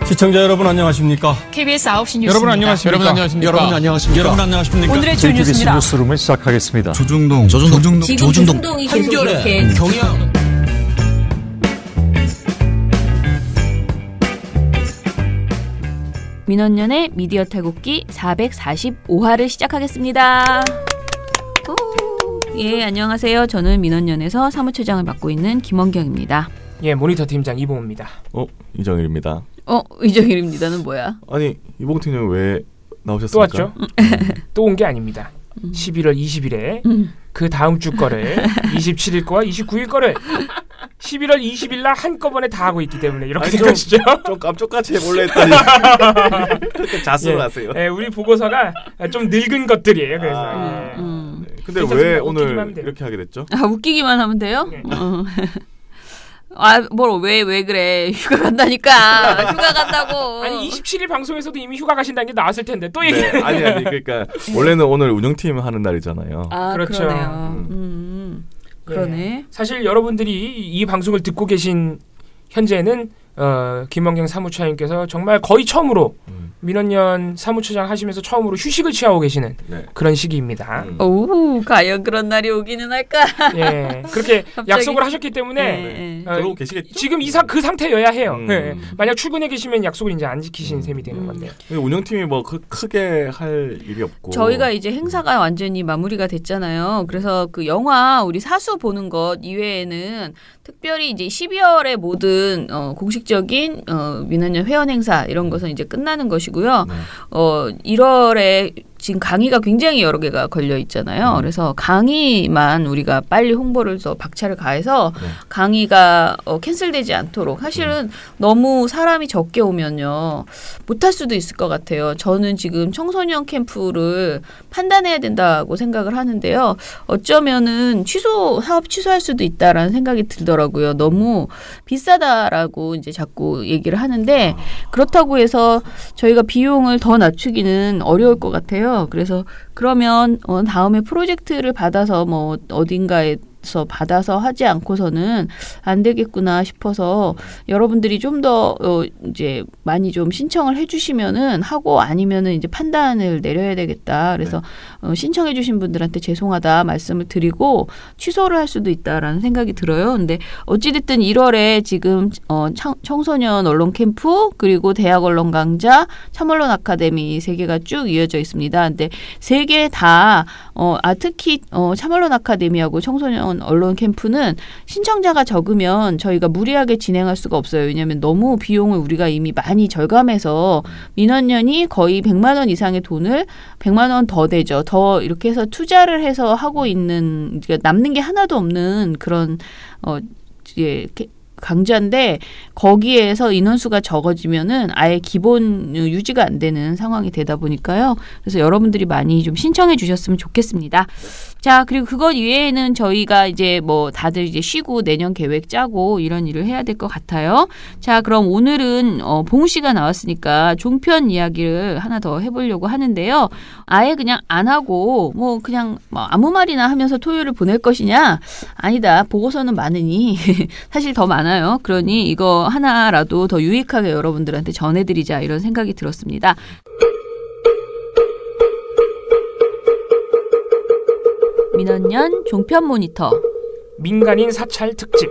시청자 여러분 안녕하십니까? KBS 9시 뉴스 여러분 안녕하십니까? 여러분 안녕하십니까? 여러분 안녕하십니까? 오늘의 주요 KBS 뉴스입니다. 뉴스룸을 시작하겠습니다. 조중동 지금 조중동이 계속 이렇게 경향 민원연의 미디어 탈곡기 445화를 시작하겠습니다. 예, 안녕하세요. 저는 민원연에서 사무처장을 맡고 있는 김원경입니다. 예, 모니터 팀장 이봉호입니다. 이정일입니다. 이정일입니다는 뭐야? 아니 이봉 팀장 왜 또 나오셨습니까? 왔죠? 또 온 게 아닙니다. 11월 20일에 그 다음 주 거를 27일 거와 29일 거를 11월 20일 날 한꺼번에 다 하고 있기 때문에 이렇게 된 것이죠. 좀 깜짝같이 해볼래 했더니 그렇게 자수를 하세요. 예, 우리 보고서가 좀 늙은 것들이에요. 그래서 근데 괜찮습니다. 왜 웃기기만 오늘 하면 돼요. 이렇게 하게 됐죠? 웃기기만 하면 돼요? 네. 왜 그래. 휴가 간다니까. 휴가 간다고. 아니 27일 방송에서도 이미 휴가 가신다는 게 나왔을 텐데 또 얘기. 네, 아니 그러니까 원래는 오늘 운영팀 하는 날이잖아요. 그렇죠. 그러네요. 그러네. 예. 사실 여러분들이 이 방송을 듣고 계신 현재는 김원경 사무처장님께서 정말 거의 처음으로 민원연 사무처장 하시면서 처음으로 휴식을 취하고 계시는 그런 시기입니다. 오, 과연 그런 날이 오기는 할까? 예, 그렇게 갑자기? 약속을 하셨기 때문에 그러고 계시겠죠? 지금 그 상태여야 해요. 예. 만약 출근해 계시면 약속을 이제 안 지키신 셈이 되는 건데. 운영팀이 뭐 크게 할 일이 없고 저희가 이제 행사가 완전히 마무리가 됐잖아요. 그래서 그 영화 우리 사수 보는 것 이외에는 특별히 이제 12월에 모든 공식적인 민원연 회원 행사 이런 것은 이제 끝나는 것이고요. 1월에 지금 강의가 굉장히 여러 개가 걸려 있잖아요. 그래서 강의만 우리가 빨리 홍보를 더 박차를 가해서 강의가 캔슬되지 않도록 사실은 너무 사람이 적게 오면요 못할 수도 있을 것 같아요. 저는 지금 청소년 캠프를 판단해야 된다고 생각을 하는데요. 어쩌면은 사업 취소할 수도 있다라는 생각이 들더라고요. 너무 비싸다라고 이제 자꾸 얘기를 하는데 그렇다고 해서 저희가 비용을 더 낮추기는 어려울 것 같아요. 그래서 그러면 다음에 프로젝트를 받아서 뭐 어딘가에서 받아서 하지 않고서는 안 되겠구나 싶어서 여러분들이 좀 더 이제 많이 좀 신청을 해주시면은 하고 아니면은 이제 판단을 내려야 되겠다. 그래서 신청해주신 분들한테 죄송하다 말씀을 드리고 취소를 할 수도 있다라는 생각이 들어요. 근데 어찌됐든 1월에 지금 청소년 언론 캠프 그리고 대학 언론 강좌 참언론 아카데미 3개가 쭉 이어져 있습니다. 근데 3개 다 특히 참언론 아카데미하고 청소년 언론 캠프는 신청자가 적으면 저희가 무리하게 진행할 수가 없어요. 왜냐하면 너무 비용을 우리가 이미 많이 절감해서 민원연이 거의 100만 원 이상의 돈을 100만 원 더 되죠. 더 이렇게 해서 투자를 해서 하고 있는 그러니까 남는 게 하나도 없는 그런 강좌인데 거기에서 인원수가 적어지면은 아예 기본 유지가 안 되는 상황이 되다 보니까요. 그래서 여러분들이 많이 좀 신청해 주셨으면 좋겠습니다. 자, 그리고 그것 이외에는 저희가 이제 뭐 다들 이제 쉬고 내년 계획 짜고 이런 일을 해야 될 것 같아요. 자, 그럼 오늘은 봉우 씨가 나왔으니까 종편 이야기를 하나 더 해보려고 하는데요. 아예 그냥 안 하고 뭐 그냥 아무 말이나 하면서 토요일을 보낼 것이냐? 아니다. 보고서는 많으니 사실 더 많아요. 그러니 이거 하나라도 더 유익하게 여러분들한테 전해드리자 이런 생각이 들었습니다. 민원연 종편 모니터 민간인 사찰 특집.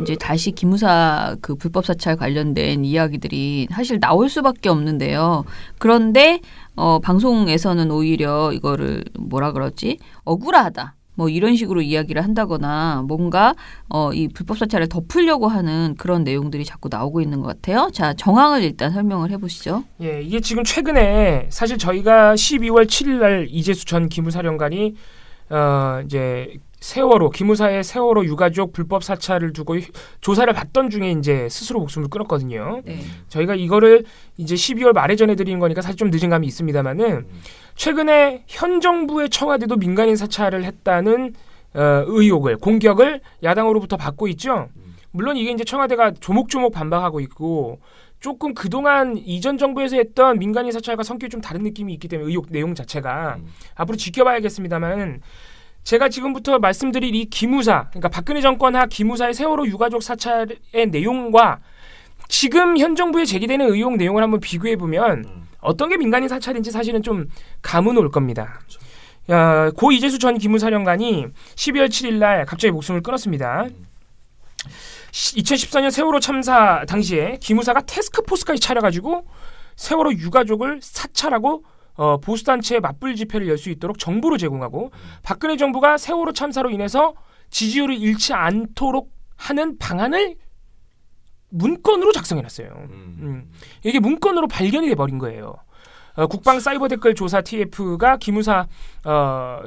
이제 다시 기무사 그 불법 사찰 관련된 이야기들이 사실 나올 수밖에 없는데요. 그런데 방송에서는 오히려 이거를 뭐라 그러지? 억울하다. 뭐 이런 식으로 이야기를 한다거나 뭔가 이 불법 사찰을 덮으려고 하는 그런 내용들이 자꾸 나오고 있는 것 같아요. 자, 정황을 일단 설명을 해보시죠. 예, 이게 지금 최근에 사실 저희가 12월 7일 날 이재수 전 기무사령관이 이제 기무사의 세월호 유가족 불법 사찰을 두고 조사를 받던 중에 이제 스스로 목숨을 끊었거든요. 네. 저희가 이거를 이제 12월 말에 전해드리는 거니까 사실 좀 늦은 감이 있습니다만은 최근에 현 정부의 청와대도 민간인 사찰을 했다는 의혹을 공격을 야당으로부터 받고 있죠. 물론 이게 이제 청와대가 조목조목 반박하고 있고 조금 그동안 이전 정부에서 했던 민간인 사찰과 성격이 좀 다른 느낌이 있기 때문에 의혹 내용 자체가 앞으로 지켜봐야겠습니다만 제가 지금부터 말씀드릴 이 기무사, 그러니까 박근혜 정권 하 기무사의 세월호 유가족 사찰의 내용과 지금 현 정부에 제기되는 의혹 내용을 한번 비교해 보면 어떤 게 민간인 사찰인지 사실은 좀 감은 올 겁니다. 고 이재수 전 기무사령관이 12월 7일 날 갑자기 목숨을 끊었습니다. 2014년 세월호 참사 당시에 기무사가 태스크포스까지 차려가지고 세월호 유가족을 사찰하고 보수단체의 맞불 집회를 열 수 있도록 정보를 제공하고 박근혜 정부가 세월호 참사로 인해서 지지율을 잃지 않도록 하는 방안을 문건으로 작성해놨어요. 이게 문건으로 발견이 돼버린 거예요. 국방사이버댓글 조사 TF가 기무사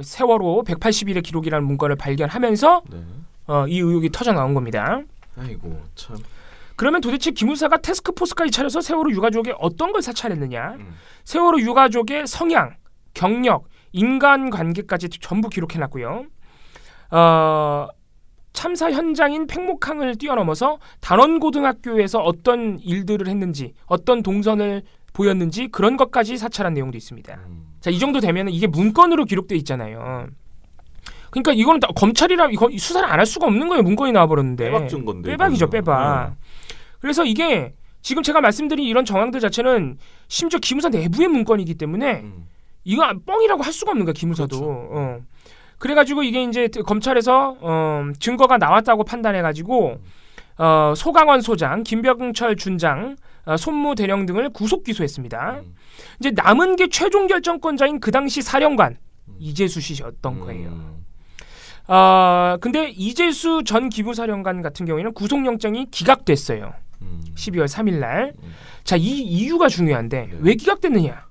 세월호 180일의 기록이라는 문건을 발견하면서 이 의혹이 터져나온 겁니다. 아이고 참. 그러면 도대체 기무사가 태스크포스까지 차려서 세월호 유가족의 어떤 걸 사찰했느냐? 세월호 유가족의 성향, 경력, 인간관계까지 전부 기록해놨고요. 참사 현장인 팽목항을 뛰어넘어서 단원고등학교에서 어떤 일들을 했는지, 어떤 동선을 보였는지 그런 것까지 사찰한 내용도 있습니다. 자, 이 정도 되면 이게 문건으로 기록돼 있잖아요. 그러니까 이거는 검찰이라 이거 수사를 안 할 수가 없는 거예요. 문건이 나와버렸는데. 빼박 준 건데. 빼박이죠, 빼박. 그래서 이게 지금 제가 말씀드린 이런 정황들 자체는 심지어 기무사 내부의 문건이기 때문에 이거 뻥이라고 할 수가 없는 거야, 기무사도. 그렇죠. 그래가지고 이게 이제 검찰에서 증거가 나왔다고 판단해가지고 소강원 소장, 김병철 준장, 손무 대령 등을 구속 기소했습니다. 이제 남은 게 최종 결정권자인 그 당시 사령관 이재수 씨였던 거예요. 근데 이재수 전 기무사령관 같은 경우에는 구속영장이 기각됐어요. 12월 3일 날. 자, 이 이유가 중요한데 왜 기각됐느냐?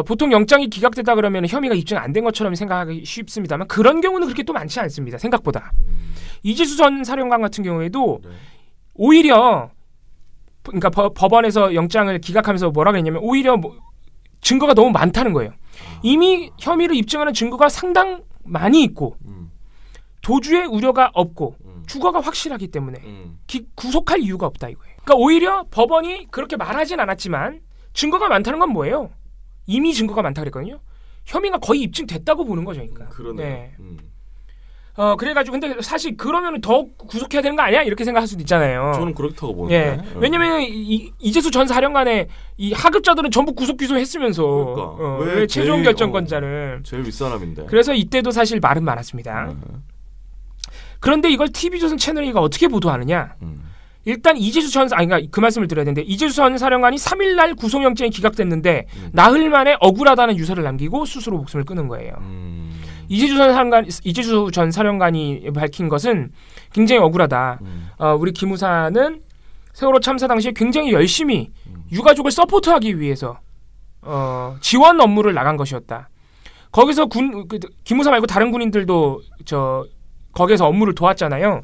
보통 영장이 기각됐다 그러면 혐의가 입증 안 된 것처럼 생각하기 쉽습니다만 그런 경우는 그렇게 또 많지 않습니다. 생각보다. 이재수 전 사령관 같은 경우에도 오히려 그러니까 법원에서 영장을 기각하면서 뭐라 그랬냐면 오히려 증거가 너무 많다는 거예요. 이미 혐의를 입증하는 증거가 상당 많이 있고 도주의 우려가 없고 주거가 확실하기 때문에 구속할 이유가 없다 이거예요. 그러니까 오히려 법원이 그렇게 말하진 않았지만 증거가 많다는 건 뭐예요? 이미 증거가 많다 그랬거든요. 혐의가 거의 입증됐다고 보는 거죠, 그러니까. 그러네. 네. 그래가지고 근데 사실 그러면 더 구속해야 되는 거 아니야? 이렇게 생각할 수도 있잖아요. 저는 그렇다고 보는데. 예. 왜냐면 이재수 전 사령관의 이 하급자들은 전부 구속 기소했으면서 그러니까. 왜 최종 결정권자를 제일 윗사람인데. 그래서 이때도 사실 말은 많았습니다. 그런데 이걸 TV조선 채널A가 어떻게 보도하느냐? 일단 이재수 전 그러니까 그 말씀을 드려야 되는데 이재수 전 사령관이 3일 날 구속영장이 기각됐는데 나흘 만에 억울하다는 유서를 남기고 스스로 목숨을 끊은 거예요. 이재수 전 사령관이 밝힌 것은 굉장히 억울하다. 우리 기무사는 세월호 참사 당시에 굉장히 열심히 유가족을 서포트하기 위해서 지원 업무를 나간 것이었다. 거기서 기무사 말고 다른 군인들도 거기에서 업무를 도왔잖아요.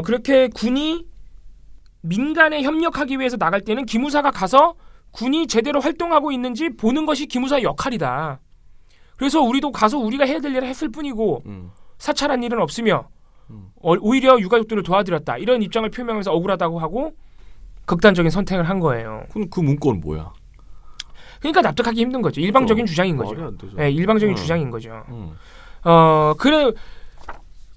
그렇게 군이 민간에 협력하기 위해서 나갈 때는 기무사가 가서 군이 제대로 활동하고 있는지 보는 것이 기무사의 역할이다. 그래서 우리도 가서 우리가 해야 될 일을 했을 뿐이고 사찰한 일은 없으며 오히려 유가족들을 도와드렸다. 이런 입장을 표명하면서 억울하다고 하고 극단적인 선택을 한 거예요. 그럼 그 문건은 뭐야? 그러니까 납득하기 힘든 거죠. 일방적인 주장인 거죠. 말이 안 되죠. 네, 일방적인 주장인 거죠. 그래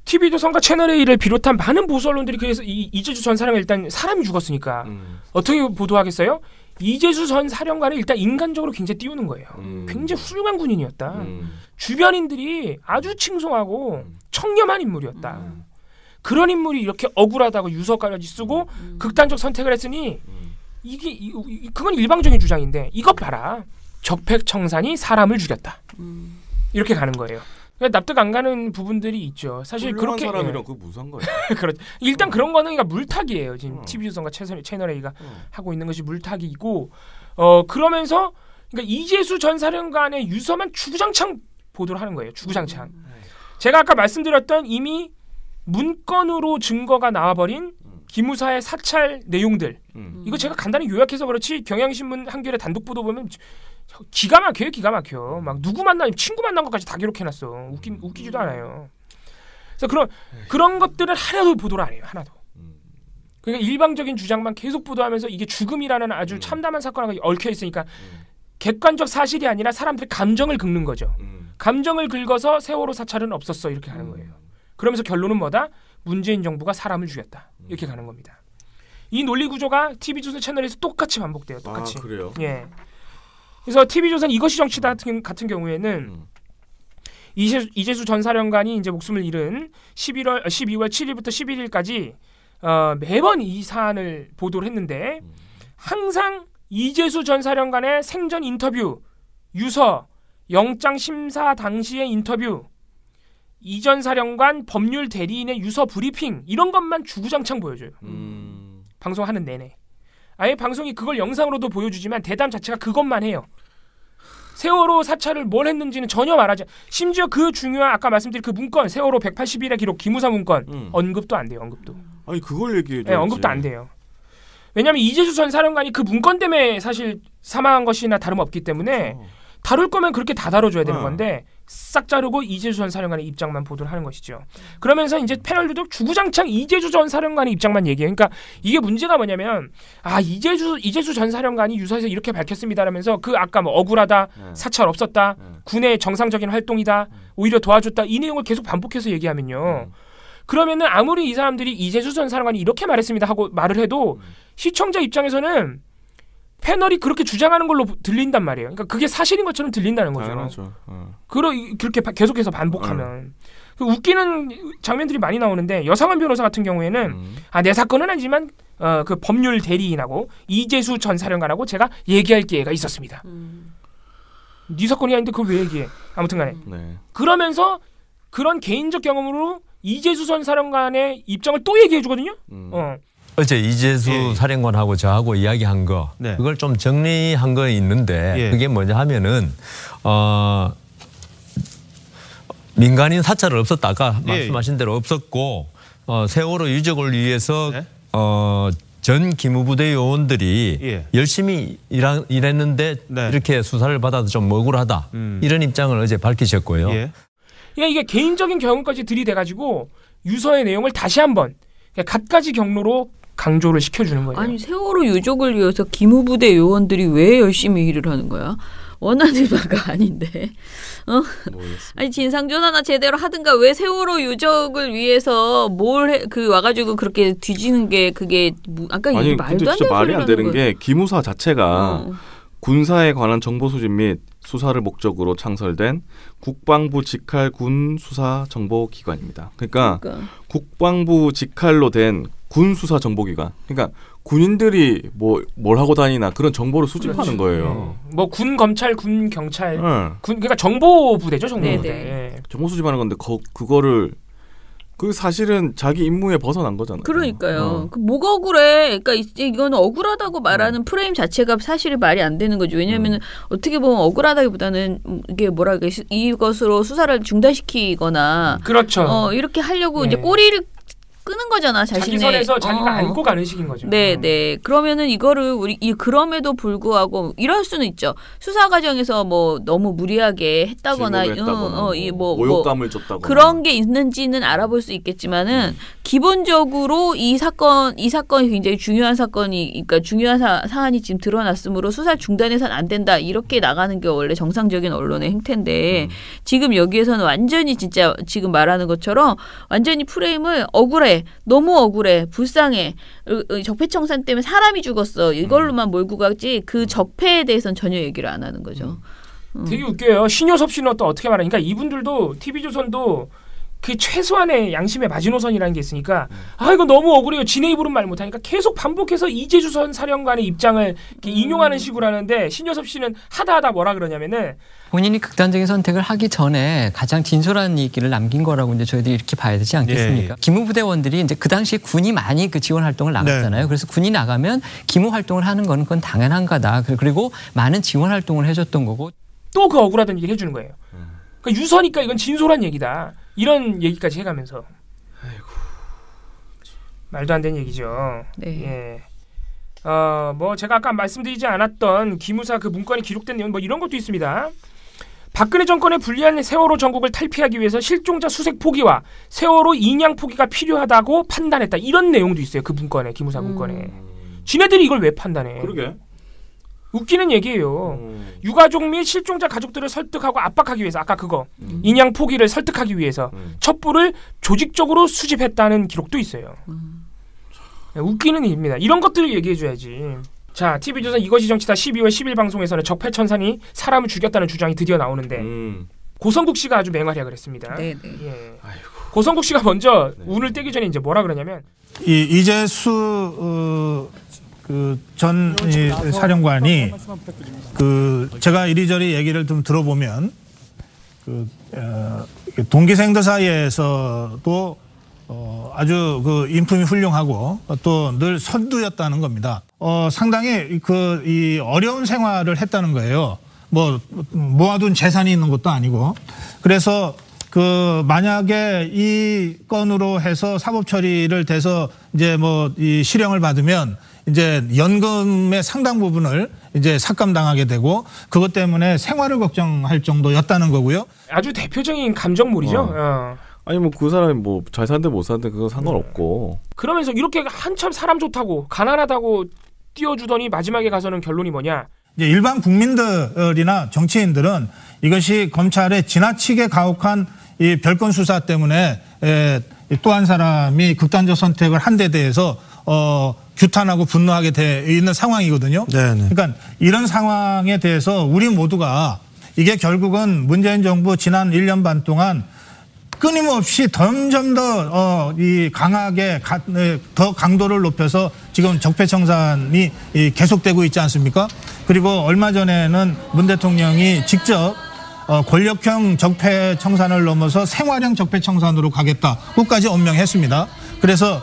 TV조선과 채널A를 비롯한 많은 보수 언론들이 그래서 이재수 전 사령관 일단 사람이 죽었으니까 어떻게 보도하겠어요? 이재수 전 사령관을 일단 인간적으로 굉장히 띄우는 거예요. 굉장히 훌륭한 군인이었다. 주변인들이 아주 칭송하고 청렴한 인물이었다. 그런 인물이 이렇게 억울하다고 유서까지 쓰고 극단적 선택을 했으니 그건 일방적인 주장인데 이것 봐라. 적폐청산이 사람을 죽였다. 이렇게 가는 거예요. 납득 안 가는 부분들이 있죠. 사실 그렇게 사람이랑 그 무슨 거예요? 그렇죠. 일단 그런 거는 그러니까 물타기예요. 지금 TV조선과 채널A가 하고 있는 것이 물타기이고 그러면서 그러니까 이재수 전 사령관의 유서만 주구장창 보도를 하는 거예요. 주구장창. 제가 아까 말씀드렸던 이미 문건으로 증거가 나와버린 기무사의 사찰 내용들 이거 제가 간단히 요약해서 그렇지 경향신문 한겨레 단독 보도 보면 기가 막혀요. 기가 막혀. 막 누구 만나면 친구 만난 것까지 다 기록해놨어. 웃기지도 않아요. 그래서 그런 것들을 하나도 보도를 안 해요. 하나도. 그러니까 일방적인 주장만 계속 보도하면서 이게 죽음이라는 아주 참담한 사건하고 얽혀 있으니까 객관적 사실이 아니라 사람들의 감정을 긁는 거죠. 감정을 긁어서 세월호 사찰은 없었어 이렇게 가는 거예요. 그러면서 결론은 뭐다? 문재인 정부가 사람을 죽였다. 이렇게 가는 겁니다. 이 논리 구조가 TV조선 채널에서 똑같이 반복돼요. 똑같이. 그래요? 예. 그래서 TV조선 이것이 정치다 같은 경우에는 이재수 전 사령관이 이제 목숨을 잃은 12월 7일부터 11일까지 매번 이 사안을 보도를 했는데 항상 이재수 전 사령관의 생전 인터뷰, 유서, 영장 심사 당시의 인터뷰, 이 전 사령관 법률 대리인의 유서 브리핑 이런 것만 주구장창 보여줘요. 방송하는 내내. 아예 방송이 그걸 영상으로도 보여주지만 대담 자체가 그것만 해요. 세월호 사찰을 뭘 했는지는 전혀 말하지. 심지어 그 중요한 아까 말씀드린 그 문건 세월호 180일의 기록 기무사 문건 언급도 안 돼요. 언급도. 아니 그걸 얘기해 줘야지. 네, 언급도 안 돼요. 왜냐하면 이재수 전 사령관이 그 문건 때문에 사실 사망한 것이나 다름없기 때문에 다룰 거면 그렇게 다 다뤄줘야 되는 건데 싹 자르고 이재수 전 사령관의 입장만 보도를 하는 것이죠. 그러면서 이제 패널들도 주구장창 이재수 전 사령관의 입장만 얘기해요. 그러니까 이게 문제가 뭐냐면 이재수 전 사령관이 유서에서 이렇게 밝혔습니다라면서 그 아까 뭐 억울하다, 사찰 없었다, 군의 정상적인 활동이다, 오히려 도와줬다 이 내용을 계속 반복해서 얘기하면요. 그러면은 아무리 이 사람들이 이재수 전 사령관이 이렇게 말했습니다 하고 말을 해도 시청자 입장에서는 패널이 그렇게 주장하는 걸로 들린단 말이에요. 그러니까 그게 사실인 것처럼 들린다는 거죠. 당연하죠. 그렇게 계속해서 반복하면 웃기는 장면들이 많이 나오는데 여상원 변호사 같은 경우에는 내 사건은 아니지만 그 법률 대리인하고 이재수 전 사령관하고 제가 얘기할 기회가 있었습니다. 네 사건이 아닌데 그걸 왜 얘기해? 아무튼간에 네. 그러면서 그런 개인적 경험으로 이재수 전 사령관의 입장을 또 얘기해주거든요. 어제 이재수 사령관하고 저하고 이야기한 거 그걸 좀 정리한 거 있는데 그게 뭐냐 하면은 민간인 사찰은 없었다. 아까 말씀하신 대로 없었고 세월호 유족을 위해서 전 기무부대 요원들이 열심히 일했는데 이렇게 수사를 받아도 좀 억울하다. 이런 입장을 어제 밝히셨고요. 그러니까 이게 개인적인 경험까지 들이대가지고 유서의 내용을 다시 한번 갖가지 경로로 강조를 시켜주는 거예요. 아니 세월호 유족을 위해서 기무부대 요원들이 왜 열심히 일을 하는 거야? 원하는 바가 아닌데. 아니 진상조사 하나 제대로 하든가 왜 세월호 유족을 위해서 와가지고 그렇게 뒤지는 게 그게 아까 아니 말도 근데 안 진짜 되는 말이 안 되는 게 기무사 자체가 군사에 관한 정보 수집 및 수사를 목적으로 창설된 국방부 직할 군 수사 정보 기관입니다. 그러니까 국방부 직할로 된 군 수사 정보 기관. 그러니까 군인들이 뭘 하고 다니나 그런 정보를 수집하는 거예요. 뭐 군 검찰, 군 경찰, 그러니까 정보 부대죠, 정보 부대. 정보 수집하는 건데 그거를 그 사실은 자기 임무에 벗어난 거잖아요. 그러니까요. 뭐가 억울해? 그러니까 이건 억울하다고 말하는 프레임 자체가 사실이 말이 안 되는 거죠. 왜냐하면 어떻게 보면 억울하다기보다는 이게 뭐랄까 이것으로 수사를 중단시키거나 그렇죠. 이렇게 하려고 이제 꼬리를 끄는 거잖아, 자신의. 자기 선에서 자기가 안고 가는 식인 거죠. 네. 그러면은 이거를 그럼에도 불구하고 이럴 수는 있죠. 수사 과정에서 뭐 너무 무리하게 했다거나, 모욕감을 줬다거나 그런 게 있는지는 알아볼 수 있겠지만은 기본적으로 이 사건이 굉장히 중요한 사건이, 그러니까 중요한 사안이 지금 드러났으므로 수사 중단해서는 안 된다 이렇게 나가는 게 원래 정상적인 언론의 행태인데 지금 여기에서는 완전히 진짜 지금 말하는 것처럼 완전히 프레임을 억울해. 너무 억울해. 불쌍해. 적폐청산 때문에 사람이 죽었어. 이걸로만 몰고 가지 그 적폐에 대해서는 전혀 얘기를 안 하는 거죠. 되게 웃겨요. 신효섭 씨는 또 어떻게 말하니까 이분들도 TV조선도 그 최소한의 양심의 마지노선이라는 게 있으니까 이거 너무 억울해요. 지네 입으로는 말 못하니까 계속 반복해서 이재수 전 사령관의 입장을 인용하는 식으로 하는데 신효섭 씨는 하다 뭐라 그러냐면은 본인이 극단적인 선택을 하기 전에 가장 진솔한 얘기를 남긴 거라고 이제 저희들이 이렇게 봐야 되지 않겠습니까? 기무부대원들이 이제 그 당시에 군이 많이 그 지원 활동을 나갔잖아요. 그래서 군이 나가면 기무 활동을 하는 건 그건 당연한 거다. 그리고 많은 지원 활동을 해줬던 거고 또 그 억울하다는 얘기를 해주는 거예요. 그러니까 유서니까 이건 진솔한 얘기다. 이런 얘기까지 해가면서 말도 안 되는 얘기죠. 뭐 제가 아까 말씀드리지 않았던 기무사 그 문건이 기록된 내용 뭐 이런 것도 있습니다. 박근혜 정권의 불리한 세월호 전국을 탈피하기 위해서 실종자 수색 포기와 세월호 인양 포기가 필요하다고 판단했다. 이런 내용도 있어요. 그 문건에, 기무사 문건에. 지네들이 이걸 왜 판단해? 그러게. 웃기는 얘기예요. 유가족 및 실종자 가족들을 설득하고 압박하기 위해서 아까 그거 인양 포기를 설득하기 위해서 첩보를 조직적으로 수집했다는 기록도 있어요. 웃기는 일입니다. 이런 것들을 얘기해줘야지. 자, TV조선 이것이 정치다 12월 10일 방송에서는 적폐청산이 사람을 죽였다는 주장이 드디어 나오는데 고성국 씨가 아주 맹활약을 했습니다. 네네. 예. 고성국 씨가 먼저 운을 떼기 전에 이제 뭐라 그러냐면 이재수 전 사령관이 제가 이리저리 얘기를 좀 들어보면 동기생들 사이에서도 아주 인품이 훌륭하고 또 늘 선두였다는 겁니다. 상당히 이 어려운 생활을 했다는 거예요. 뭐 모아둔 재산이 있는 것도 아니고. 그래서 만약에 이 건으로 해서 사법 처리를 돼서 이제 이 실형을 받으면 이제 연금의 상당 부분을 이제 삭감당하게 되고 그것 때문에 생활을 걱정할 정도였다는 거고요. 아주 대표적인 감정몰이죠. 아니 그 사람이 잘 사는데 못 사는데 그거 상관없고. 그러면서 이렇게 한참 사람 좋다고 가난하다고 띄워주더니 마지막에 가서는 결론이 뭐냐? 이제 일반 국민들이나 정치인들은 이것이 검찰의 지나치게 가혹한 이 별건 수사 때문에 또 한 사람이 극단적 선택을 한 데 대해서 규탄하고 분노하게 돼 있는 상황이거든요. 네네. 그러니까 이런 상황에 대해서 우리 모두가 이게 결국은 문재인 정부 지난 1년 반 동안 끊임없이 점점 더 강하게 더 강도를 높여서 지금 적폐청산이 계속되고 있지 않습니까? 그리고 얼마 전에는 문 대통령이 직접 권력형 적폐청산을 넘어서 생활형 적폐청산으로 가겠다고까지 언명했습니다. 그래서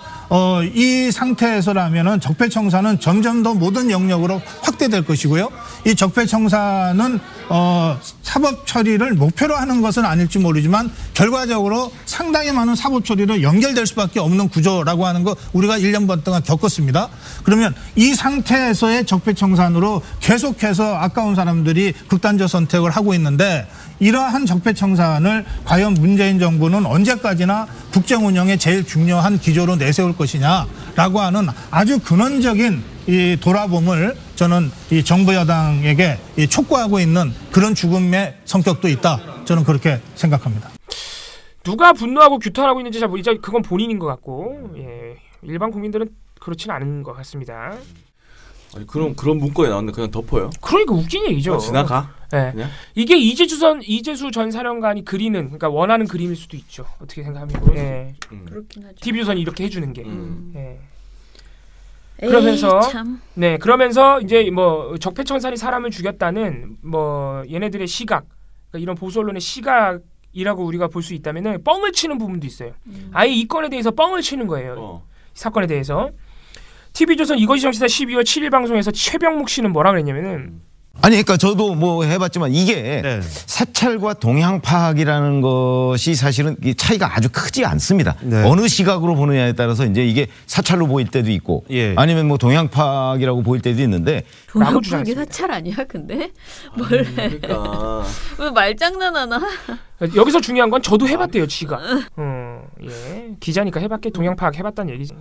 이 상태에서라면은 적폐청산은 점점 더 모든 영역으로 확대될 것이고요. 이 적폐청산은 사법 처리를 목표로 하는 것은 아닐지 모르지만 결과적으로 상당히 많은 사법 처리로 연결될 수밖에 없는 구조라고 하는 거 우리가 1년 반 동안 겪었습니다. 그러면 이 상태에서의 적폐청산으로 계속해서 아까운 사람들이 극단적 선택을 하고 있는데 이러한 적폐청산을 과연 문재인 정부는 언제까지나 국정 운영의 제일 중요한 기조로 내세울 것이냐라고 하는 아주 근원적인 이 돌아봄을 저는 이 정부 여당에게 촉구하고 있는 그런 죽음의 성격도 있다. 저는 그렇게 생각합니다. 누가 분노하고 규탄하고 있는지 잘 모르겠지만 그건 본인인 것 같고 일반 국민들은 그렇지는 않은 것 같습니다. 아니, 그런 문건이 나왔는데 그냥 덮어요? 그러니까 웃긴 얘기죠. 지나가? 네. 그냥? 이게 이재수 전 사령관이 그리는 그러니까 원하는 그림일 수도 있죠. 어떻게 생각합니까? 예. 그렇긴 하죠. TV조선이 이렇게 해주는 게. 예. 에이, 그러면서 참. 그러면서 이제 적폐청산이 사람을 죽였다는 얘네들의 시각, 그러니까 이런 보수 언론의 시각이라고 우리가 볼 수 있다면은 뻥을 치는 부분도 있어요. 아예 이 건에 대해서 뻥을 치는 거예요. 이 사건에 대해서. TV조선 이것이 정치다 12월 7일 방송에서 최병묵 씨는 뭐라 그랬냐면은 아니 그러니까 저도 해봤지만 이게 사찰과 동향 파악이라는 것이 사실은 차이가 아주 크지 않습니다. 네. 어느 시각으로 보느냐에 따라서 이제 이게 사찰로 보일 때도 있고 아니면 동향 파악이라고 보일 때도 있는데 동향 파악이 사찰 아니야 근데? 뭘 해? 그러니까. 왜 말장난하나? 여기서 중요한 건 저도 해봤대요 지가. 기자니까 해봤게 동향 파악 해봤다는 얘기지.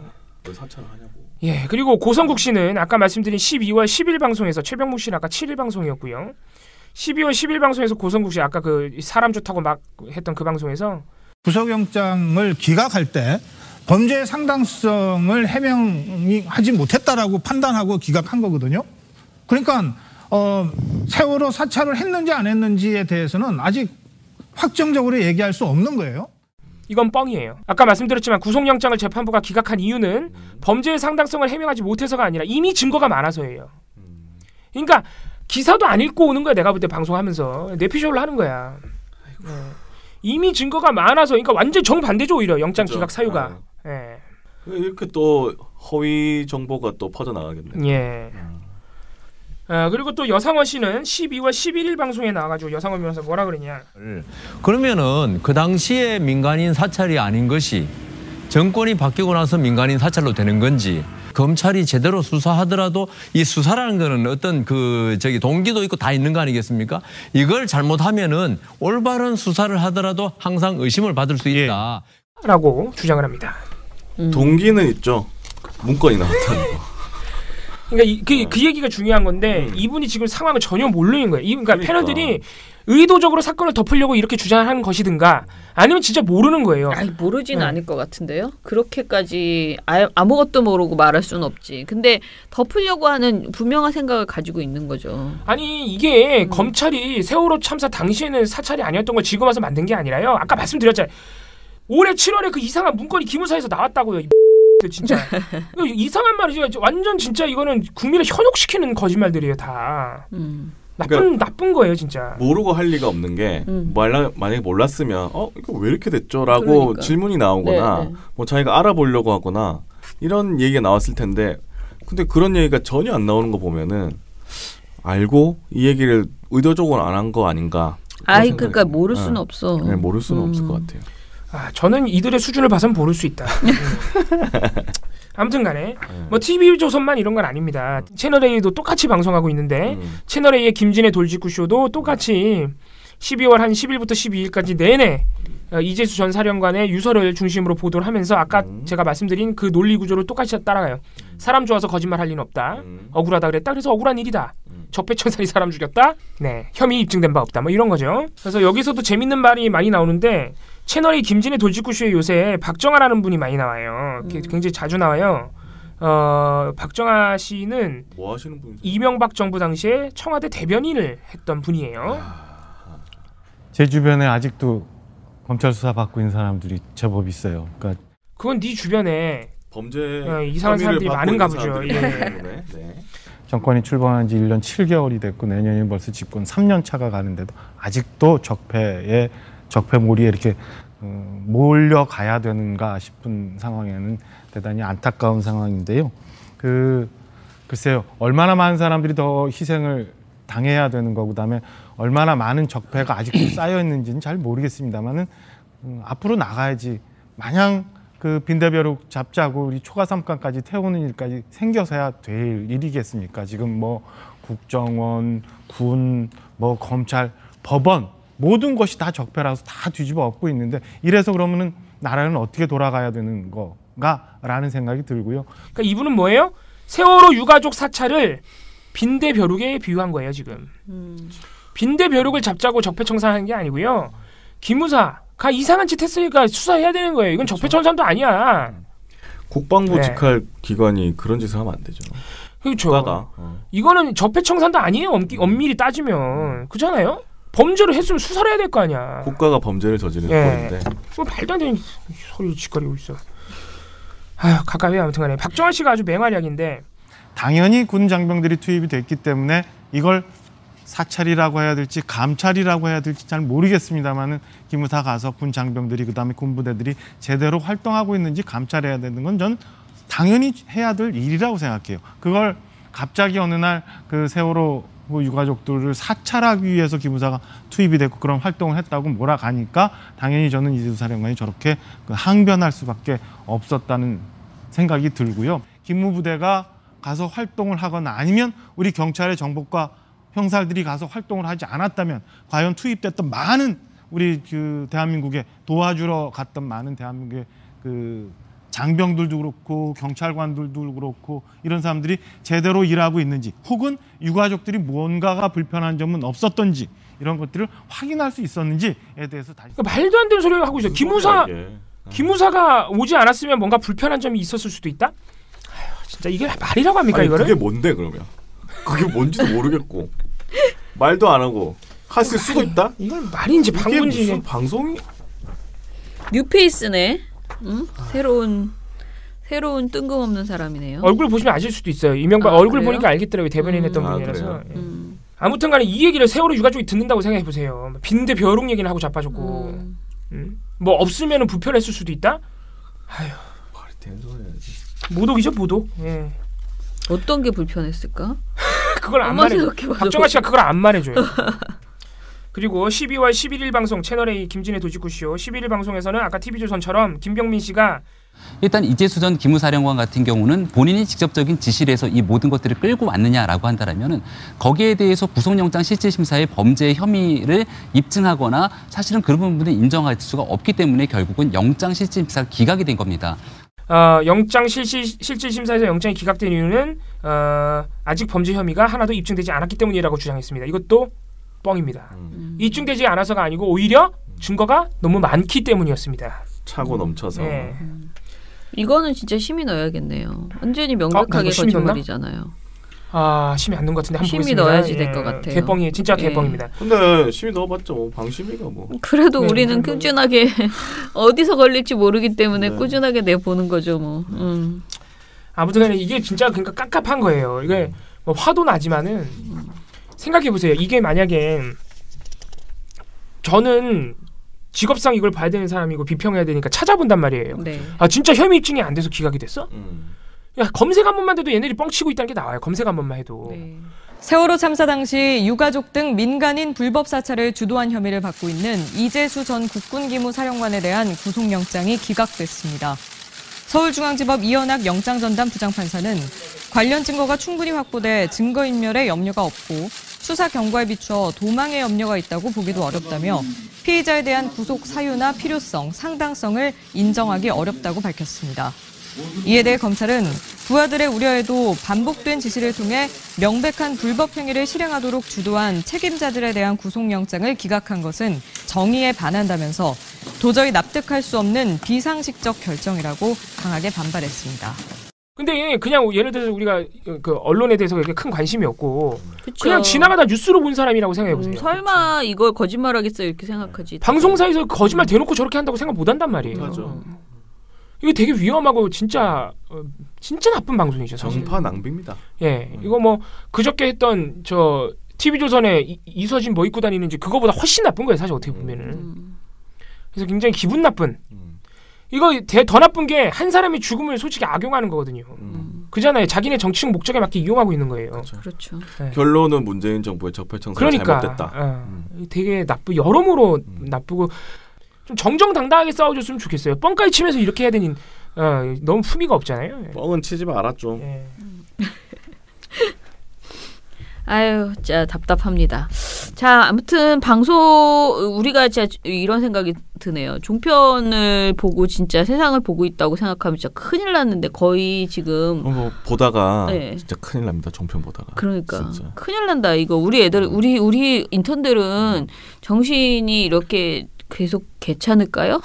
뭘 사찰을 하냐고. 예, 그리고 고성국 씨는 아까 말씀드린 12월 10일 방송에서 최병묵 씨는 아까 7일 방송이었고요. 12월 10일 방송에서 고성국 씨 아까 사람 좋다고 막 했던 그 방송에서 구속영장을 기각할 때 범죄의 상당성을 해명하지 못했다라고 판단하고 기각한 거거든요. 그러니까 세월호 사찰을 했는지 안 했는지에 대해서는 아직 확정적으로 얘기할 수 없는 거예요. 이건 뻥이에요. 아까 말씀드렸지만 구속영장을 재판부가 기각한 이유는 범죄의 상당성을 해명하지 못해서가 아니라 이미 증거가 많아서예요. 그러니까 기사도 안 읽고 오는 거야. 내가 볼 때 방송하면서 내피셜로 하는 거야. 이미 증거가 많아서 그러니까 완전 정반대죠 오히려 영장 그렇죠. 기각 사유가. 이렇게 또 허위 정보가 또 퍼져나가겠네요. 예. 그리고 또 여상원 씨는 12월 11일 방송에 나와가지고 여상원 변호사 뭐라 그러냐. 그러면은 그 당시에 민간인 사찰이 아닌 것이 정권이 바뀌고 나서 민간인 사찰로 되는 건지 검찰이 제대로 수사하더라도 이 수사라는 거는 어떤 동기도 있고 다 있는 거 아니겠습니까? 이걸 잘못하면은 올바른 수사를 하더라도 항상 의심을 받을 수 있다. 라고 주장을 합니다. 동기는 있죠. 문건이 나왔다는 거. 그러니까 그 얘기가 중요한 건데 이분이 지금 상황을 전혀 모르는 거예요. 그러니까 패널들이 의도적으로 사건을 덮으려고 이렇게 주장하는 것이든가 아니면 진짜 모르는 거예요. 아니, 모르진 않을 것 같은데요. 그렇게까지 아무것도 모르고 말할 수는 없지. 근데 덮으려고 하는 분명한 생각을 가지고 있는 거죠. 아니 이게 검찰이 세월호 참사 당시에는 사찰이 아니었던 걸 지금 와서 만든 게 아니라요. 아까 말씀드렸잖아요. 올해 7월에 그 이상한 문건이 기무사에서 나왔다고요. 진짜 이상한 말이죠. 완전 진짜 이거는 국민을 현혹시키는 거짓말들이에요 다. 나쁜 거예요 진짜. 모르고 할 리가 없는 게 만약에 몰랐으면 이거 왜 이렇게 됐죠라고 그러니까. 질문이 나오거나 네. 뭐 자기가 알아보려고 하거나 이런 얘기가 나왔을 텐데 근데 그런 얘기가 전혀 안 나오는 거 보면은 알고 이 얘기를 의도적으로 안 한 거 아닌가. 그러니까 모를 수는 없어. 네, 모를 수는 없을 것 같아요. 저는 이들의 수준을 봐선 모를 수 있다. 아무튼간에 뭐 TV조선만 이런 건 아닙니다. 채널A도 똑같이 방송하고 있는데 채널A의 김진애 돌직구쇼도 똑같이 12월 한 10일부터 12일까지 내내 이재수 전 사령관의 유서를 중심으로 보도를 하면서 아까 제가 말씀드린 그 논리 구조를 똑같이 따라가요. 사람 좋아서 거짓말 할 리는 없다. 억울하다 그랬다. 그래서 억울한 일이다. 적폐청산이 사람 죽였다. 네, 혐의 입증된 바 없다. 뭐 이런 거죠. 그래서 여기서도 재밌는 말이 많이 나오는데 채널A 김진애 돌직구쇼에 요새 박정아라는 분이 많이 나와요. 굉장히 자주 나와요. 박정아 씨는 뭐 하시는 분이세요? 이명박 정부 당시에 청와대 대변인을 했던 분이에요. 제 주변에 아직도 검찰 수사 받고 있는 사람들이 제법 있어요. 그러니까 그건 네 주변에 범죄 이상한 사람들이 많은가 보죠. 예. 네. 정권이 출범한 지 1년 7개월이 됐고 내년이 벌써 집권 3년 차가 가는데도 아직도 적폐몰이에 이렇게 몰려가야 되는가 싶은 상황에는 대단히 안타까운 상황인데요. 글쎄요. 얼마나 많은 사람들이 더 희생을 당해야 되는 거고 그다음에 얼마나 많은 적폐가 아직도 쌓여 있는지는 잘 모르겠습니다만은 앞으로 나가야지. 마냥 그 빈대벼룩 잡자고 우리 초가삼간까지 태우는 일까지 생겨서야 될 일이겠습니까? 지금 뭐 국정원, 군, 뭐 검찰, 법원 모든 것이 다 적폐라서 다 뒤집어 엎고 있는데 이래서 그러면은 나라는 어떻게 돌아가야 되는 건가라는 생각이 들고요. 그러니까 이분은 뭐예요? 세월호 유가족 사찰을 빈대벼룩에 비유한 거예요 지금. 빈대벼룩을 잡자고 적폐청산하는 게 아니고요. 기무사가 이상한 짓 했으니까 수사해야 되는 거예요. 이건 적폐청산도 아니야. 국방부 직할 기관이 그런 짓을 하면 안 되죠. 그렇죠. 국가가. 이거는 적폐청산도 아니에요. 엄밀히 따지면. 그렇잖아요. 범죄를 했으면 수사를 해야 될 거 아니야. 국가가 범죄를 저지른 꼴인데. 뭐 말도 안 되는 소리를 짓거리고 있어. 아휴 가까이 아무튼 간에 박정아 씨가 아주 맹활약인데 당연히 군 장병들이 투입이 됐기 때문에 이걸 사찰이라고 해야 될지 감찰이라고 해야 될지 잘 모르겠습니다만은 기무사 가서 군 장병들이 그다음에 군부대들이 제대로 활동하고 있는지 감찰해야 되는 건 전 당연히 해야 될 일이라고 생각해요. 그걸 갑자기 어느 날 그 세월호 유가족들을 사찰하기 위해서 기무사가 투입이 됐고 그런 활동을 했다고 몰아가니까 당연히 저는 이재수 사령관이 저렇게 항변할 수밖에 없었다는 생각이 들고요. 기무부대가 가서 활동을 하거나 아니면 우리 경찰의 정보과 형사들이 가서 활동을 하지 않았다면 과연 투입됐던 많은 우리 그 대한민국에 도와주러 갔던 많은 대한민국의 그 장병들도 그렇고 경찰관들도 그렇고 이런 사람들이 제대로 일하고 있는지 혹은 유가족들이 무언가가 불편한 점은 없었던지 이런 것들을 확인할 수 있었는지에 대해서 다시 그러니까 말도 안 되는 소리를 하고 있어요. 기무사가 오지 않았으면 뭔가 불편한 점이 있었을 수도 있다? 아휴, 진짜 이게 말이라고 합니까? 이거를? 그게 뭔데 그러면? 그게 뭔지도 모르겠고 말도 안 하고 했을 수도 있다? 이건 말인지 방문지 무슨 방송이? 뉴페이스네. 응? 새로운 뜬금없는 사람이네요. 얼굴 보시면 아실 수도 있어요. 이명박 얼굴 그래요? 보니까 알겠더라고요. 대변인 했던 분이라서. 그래요? 아무튼 간에 이 얘기를 세월호 유가족이 듣는다고 생각해 보세요. 빈대벼룩 얘기는 하고 자빠졌고. 뭐 없으면 불편했을 수도 있다? 아휴. 말이 되는 소리야지. 모독이죠 모독. 예. 어떤 게 불편했을까? 그걸 안 말해줘. 박정아 씨가 그걸 안 말해줘요. 그리고 12월 11일 방송 채널A 김진애 도직구쇼 11일 방송에서는 아까 TV조선처럼 김병민 씨가 일단 이재수 전 기무사령관 같은 경우는 본인이 직접적인 지시를 해서 이 모든 것들을 끌고 왔느냐라고 한다면 거기에 대해서 구속영장 실질심사의 범죄 혐의를 입증하거나 사실은 그런 부분을 인정할 수가 없기 때문에 결국은 영장 실질심사가 기각이 된 겁니다. 영장 실질심사에서 영장이 기각된 이유는 아직 범죄 혐의가 하나도 입증되지 않았기 때문이라고 주장했습니다. 이것도 뻥입니다. 입증되지 않아서가 아니고 오히려 증거가 너무 많기 때문이었습니다. 차고 넘쳐서. 네. 이거는 진짜 심의 넣어야겠네요. 완전히 명백하게 거짓말이잖아요. 심의 안 넣은 것 같은데 한번 심의 보겠습니다. 넣어야지 될 것 같아요. 개뻥이 진짜 개뻥입니다. 근데 심의 넣어봤자 뭐 방심이가 뭐. 그래도 우리는 꾸준하게 어디서 걸릴지 모르기 때문에 네. 꾸준하게 내보는 거죠 뭐. 아무튼 이게 진짜 그러니까 깝깝한 거예요. 이게 뭐 화도 나지만은 생각해 보세요. 이게 만약에 저는 직업상 이걸 봐야 되는 사람이고 비평해야 되니까 찾아본단 말이에요. 네. 진짜 혐의 입증이 안 돼서 기각이 됐어? 야, 검색 한 번만 해도 얘네들이 뻥치고 있다는 게 나와요. 검색 한 번만 해도. 네. 세월호 참사 당시 유가족 등 민간인 불법 사찰을 주도한 혐의를 받고 있는 이재수 전 국군기무사령관에 대한 구속영장이 기각됐습니다. 서울중앙지법 이현학 영장전담 부장판사는 관련 증거가 충분히 확보돼 증거인멸에 염려가 없고 수사 경과에 비추어 도망의 염려가 있다고 보기도 어렵다며 피의자에 대한 구속 사유나 필요성, 상당성을 인정하기 어렵다고 밝혔습니다. 이에 대해 검찰은 부하들의 우려에도 반복된 지시를 통해 명백한 불법 행위를 실행하도록 주도한 책임자들에 대한 구속영장을 기각한 것은 정의에 반한다면서 도저히 납득할 수 없는 비상식적 결정이라고 강하게 반발했습니다. 근데 그냥 예를 들어서 우리가 그 언론에 대해서 그렇게 큰 관심이 없고 그쵸. 그냥 지나가다 뉴스로 본 사람이라고 생각해보세요. 설마 이걸 거짓말하겠어 이렇게 생각하지. 방송사에서 거짓말 대놓고 저렇게 한다고 생각 못한단 말이에요. 맞아. 이거 되게 위험하고 진짜 나쁜 방송이죠. 사실. 정파 낭비입니다. 예, 이거 뭐 그저께 했던 저 TV조선에 이서진 뭐 입고 다니는지 그거보다 훨씬 나쁜 거예요. 사실 어떻게 보면은. 그래서 굉장히 기분 나쁜. 이거 더 나쁜 게 한 사람의 죽음을 솔직히 악용하는 거거든요. 그잖아요. 자기네 정치적 목적에 맞게 이용하고 있는 거예요. 그렇죠. 네. 결론은 문재인 정부의 적폐청산이 잘못됐다. 되게 여러모로 나쁘고 좀 정정당당하게 싸워줬으면 좋겠어요. 뻥까지 치면서 이렇게 해야 되니 너무 품위가 없잖아요. 뻥은 치지 마라 좀. 예. 아유, 진짜 답답합니다. 자, 아무튼 우리가 진짜 이런 생각이 드네요. 종편을 보고 진짜 세상을 보고 있다고 생각하면 진짜 큰일 났는데 거의 지금 보다가 네. 진짜 큰일 납니다. 종편 보다가. 그러니까 진짜. 큰일 난다. 이거 우리 애들 우리 인턴들은 정신이 이렇게 계속 괜찮을까요?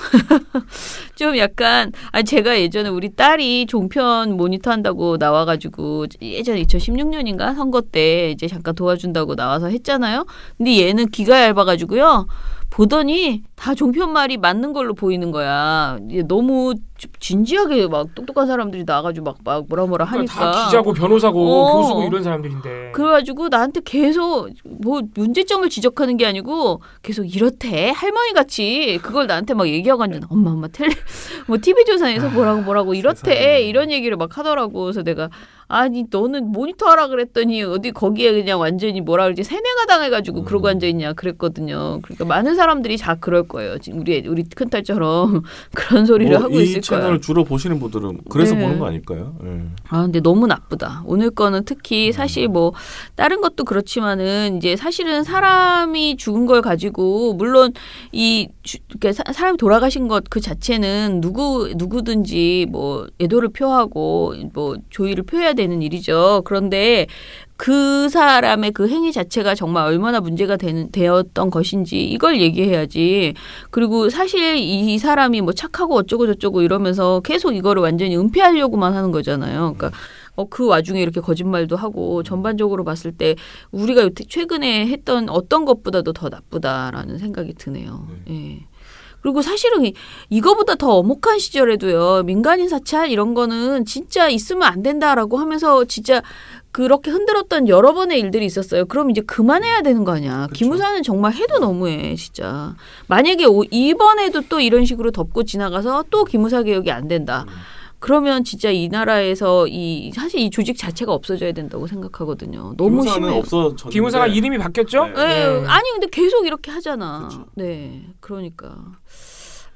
좀 약간 제가 예전에 우리 딸이 종편 모니터 한다고 나와가지고 예전에 2016년인가 선거 때 이제 잠깐 도와준다고 나와서 했잖아요. 근데 얘는 귀가 얇아가지고요. 보더니 다 종편 말이 맞는 걸로 보이는 거야. 너무 진지하게 막 똑똑한 사람들이 나와가지고 막 뭐라 하니까. 다 기자고 변호사고 교수고 이런 사람들인데. 그래가지고 나한테 계속 뭐 문제점을 지적하는 게 아니고 계속 이렇대 할머니 같이 그걸 나한테 막 얘기하고 앉아. 엄마 뭐 TV조선에서 뭐라고 이렇대 세상에. 이런 얘기를 막 하더라고. 그래서 내가 아니 너는 모니터 하라 그랬더니 어디 거기에 그냥 완전히 뭐라 그러지 세뇌가 당해가지고 그러고 앉아있냐 그랬거든요. 그러니까 많은 사람들이 다 그럴 거예요. 지금 우리 큰딸처럼 그런 소리를 하고 있을 거예요. 이 채널 주로 보시는 분들은 그래서 보는 거 아닐까요? 네. 근데 너무 나쁘다. 오늘 거는 특히 사실 뭐 다른 것도 그렇지만은 이제 사실은 사람이 죽은 걸 가지고 물론 그러니까 사람이 돌아가신 것 그 자체는 누구든지 뭐 애도를 표하고 뭐 조의를 표해야 되는 일이죠. 그런데 그 사람의 그 행위 자체가 정말 얼마나 문제가 되었던 것인지 이걸 얘기해야지. 그리고 사실 이 사람이 뭐 착하고 어쩌고 저쩌고 이러면서 계속 이거를 완전히 은폐하려고만 하는 거잖아요. 그러니까 그 와중에 이렇게 거짓말도 하고 전반적으로 봤을 때 우리가 최근에 했던 어떤 것보다도 더 나쁘다라는 생각이 드네요. 예. 그리고 사실은 이거보다 더 엄혹한 시절에도요. 민간인 사찰 이런 거는 진짜 있으면 안 된다라고 하면서 진짜 그렇게 흔들었던 여러 번의 일들이 있었어요. 그럼 이제 그만해야 되는 거 아니야. 그렇죠. 기무사는 정말 해도 너무해 진짜. 만약에 이번에도 또 이런 식으로 덮고 지나가서 또 기무사 개혁이 안 된다. 그러면 진짜 이 나라에서 사실 이 조직 자체가 없어져야 된다고 생각하거든요. 너무 심해요. 기무사가 이름이 바뀌었죠? 네. 아니 근데 계속 이렇게 하잖아. 그렇죠. 네, 그러니까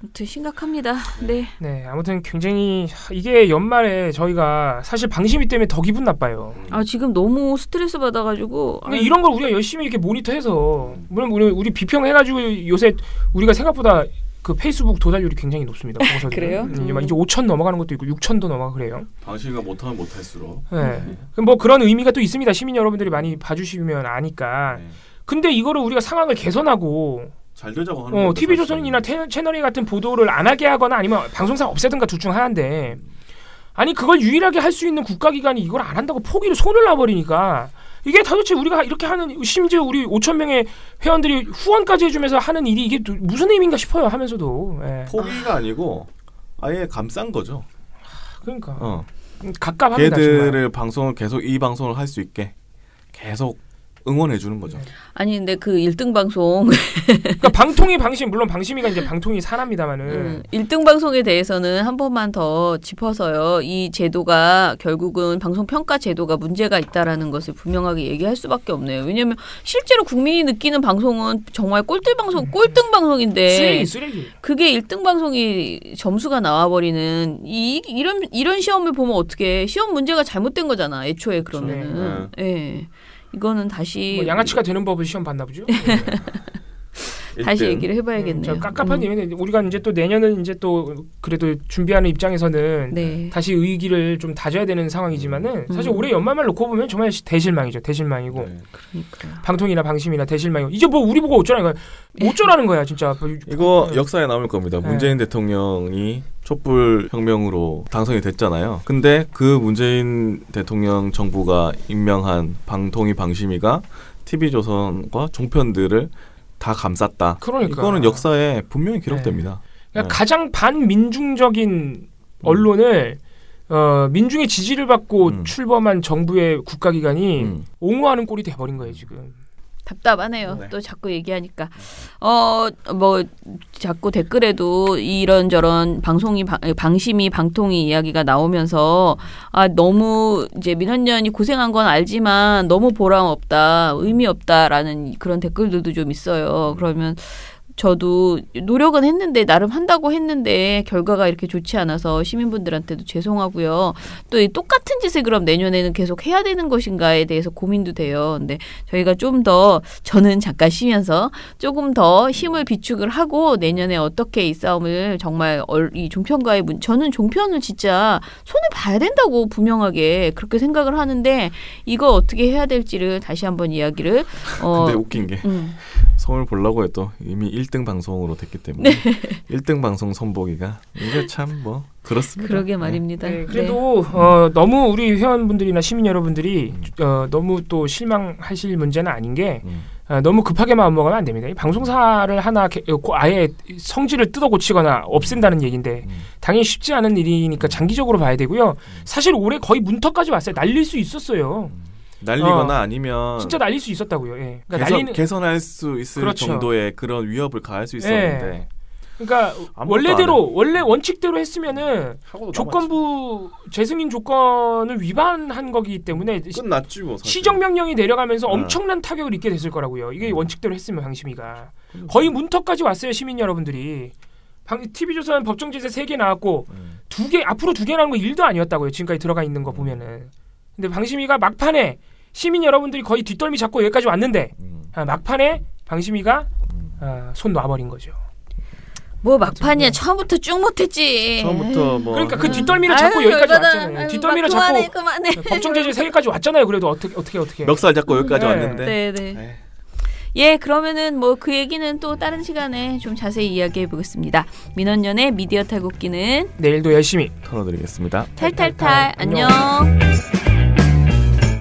아무튼 심각합니다. 네. 네, 아무튼 굉장히 이게 연말에 저희가 사실 방심이 때문에 더 기분 나빠요. 지금 너무 스트레스 받아가지고. 근데 이런 걸 우리가 열심히 이렇게 모니터해서 물론 우리 비평해가지고 요새 우리가 생각보다 그 페이스북 도달률이 굉장히 높습니다. 그래요? 이제 5천 넘어가는 것도 있고 6천도 넘어가 그래요. 방심이가 못하면 못할수록. 네. 뭐 그런 의미가 또 있습니다. 시민 여러분들이 많이 봐주시면 아니까. 네. 근데 이거를 우리가 상황을 개선하고 잘 되자고 하는 건데 TV조선이나 채널A 같은 보도를 안 하게 하거나 아니면 방송사 없애든가 둘 중 하나인데 아니 그걸 유일하게 할 수 있는 국가기관이 이걸 안 한다고 포기를 손을 놔버리니까 이게 도대체 우리가 이렇게 하는 심지어 우리 5천 명의 회원들이 후원까지 해주면서 하는 일이 이게 무슨 의미인가 싶어요 하면서도 포기가 아니고 아예 감싼 거죠. 그러니까 갑갑합니다. 걔들을 정말. 방송을 계속 이 방송을 할 수 있게 계속 응원해 주는 거죠. 아니 근데 그 1등 방송 그러니까 방통위 방심 물론 방심이가 이제 방통위 산합니다만은 1등 방송에 대해서는 한 번만 더 짚어서요. 이 제도가 결국은 방송 평가 제도가 문제가 있다라는 것을 분명하게 얘기할 수밖에 없네요. 왜냐하면 실제로 국민이 느끼는 방송은 정말 꼴등 방송인데 쓰레기. 그게 1등 방송이 점수가 나와버리는 이런 시험을 보면 어떻게 시험 문제가 잘못된 거잖아. 애초에 그러면은. 예. 이거는 다시 양아치가 되는 법을 시험 봤나 보죠. 다시 얘기를 해봐야겠네요. 깝깝한 얘기는 우리가 이제 또 내년은 이제 또 그래도 준비하는 입장에서는 다시 의기를 좀 다져야 되는 상황이지만은 사실 올해 연말만 놓고 보면 정말 대실망이죠. 대실망이고. 그러니까요. 방통이나 방심이나 대실망이고. 이제 뭐 우리 보고 어쩌라는 거야. 어쩌라는 거야 진짜. 이거 역사에 남을 겁니다. 문재인 대통령이 촛불 혁명으로 당선이 됐잖아요. 근데 그 문재인 대통령 정부가 임명한 방통위 방심위가 TV조선과 종편들을 다 감쌌다. 그러니까. 이거는 역사에 분명히 기록됩니다. 그러니까 가장 반민중적인 언론을 민중의 지지를 받고 출범한 정부의 국가기관이 옹호하는 꼴이 돼버린 거예요 지금. 답답하네요. 또 자꾸 얘기하니까. 뭐 자꾸 댓글에도 이런저런 방심이 방통위 이야기가 나오면서 너무 이제 민원연이 고생한 건 알지만 너무 보람 없다, 의미 없다라는 그런 댓글들도 좀 있어요. 그러면 저도 노력은 했는데 나름 한다고 했는데 결과가 이렇게 좋지 않아서 시민분들한테도 죄송하고요. 또 이 똑같은 짓을 그럼 내년에는 계속 해야 되는 것인가에 대해서 고민도 돼요. 근데 저희가 좀 더 저는 잠깐 쉬면서 조금 더 힘을 비축을 하고 내년에 어떻게 이 싸움을 정말 이 종편과의 저는 종편을 진짜 손을 봐야 된다고 분명하게 그렇게 생각을 하는데 이거 어떻게 해야 될지를 다시 한번 이야기를 근데 웃긴 게 성을 보려고 해도 이미 1등 방송으로 됐기 때문에 1등 방송 선보기가 이게 참 뭐 그렇습니다. 그러게 말입니다. 그래도 너무 우리 회원분들이나 시민 여러분들이 너무 또 실망하실 문제는 아닌 게 너무 급하게 마음먹으면 안 됩니다. 이 방송사를 하나 아예 성질을 뜯어 고치거나 없앤다는 얘기인데 당연히 쉽지 않은 일이니까 장기적으로 봐야 되고요. 사실 올해 거의 문턱까지 왔어요. 날릴 수 있었어요. 날리거나 아니면 진짜 날릴 수 있었다고요. 예. 그러니까 개선할 수 있을 그렇죠. 정도의 그런 위협을 가할 수 있었는데 그러니까 원래 원칙대로 했으면은 조건부 재승인 조건을 위반한 거기 때문에 끝났지 뭐 사실. 시정명령이 내려가면서 엄청난 타격을 입게 됐을 거라고요. 이게 원칙대로 했으면 방심위가 거의 문턱까지 왔어요. 시민 여러분들이 TV조선 법정제재 3개 나왔고 2개 앞으로 2개 나오는 거 1도 아니었다고요. 지금까지 들어가 있는 거 보면은. 근데 방심위가 막판에 시민 여러분들이 거의 뒷덜미 잡고 여기까지 왔는데 막판에 방심위가 손 놔버린 거죠. 뭐 막판이야. 처음부터 쭉 못했지. 처음부터 뭐 그러니까 그 뒷덜미를 잡고 여기까지 왔잖아요. 뒷덜미를 잡고 법정제재 3개까지 왔잖아요. 그래도 어떻게 멱살 잡고 여기까지 왔는데. 네네. 예, 그러면은 뭐 그 얘기는 또 다른 시간에 좀 자세히 이야기해 보겠습니다. 민원연의 미디어 탈곡기는 내일도 열심히 털어드리겠습니다. 탈탈탈 안녕.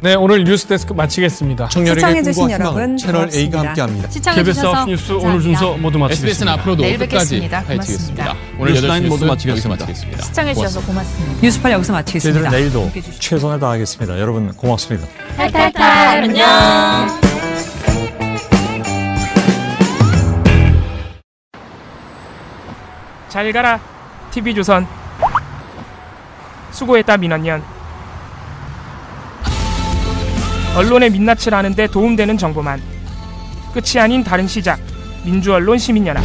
네, 오늘 뉴스데스크 마치겠습니다. 시청해주신 여러분 채널 A가 함께합니다. KBS 9 뉴스 오늘 순서 모두 마치겠습니다. SBS는 앞으로도 내일 끝까지 뵙겠습니다. 파이팅하겠습니다. 오늘 8시 모두 마치겠습니다. 시청해주셔서 고맙습니다. 뉴스팔 여기서 마치겠습니다. 저희들은 내일도 최선을 다하겠습니다. 여러분 고맙습니다. 탈탈탈 안녕. 잘 가라 TV조선. 수고했다 민원연. 언론의 민낯을 아는데 도움되는 정보만. 끝이 아닌 다른 시작. 민주언론 시민연합.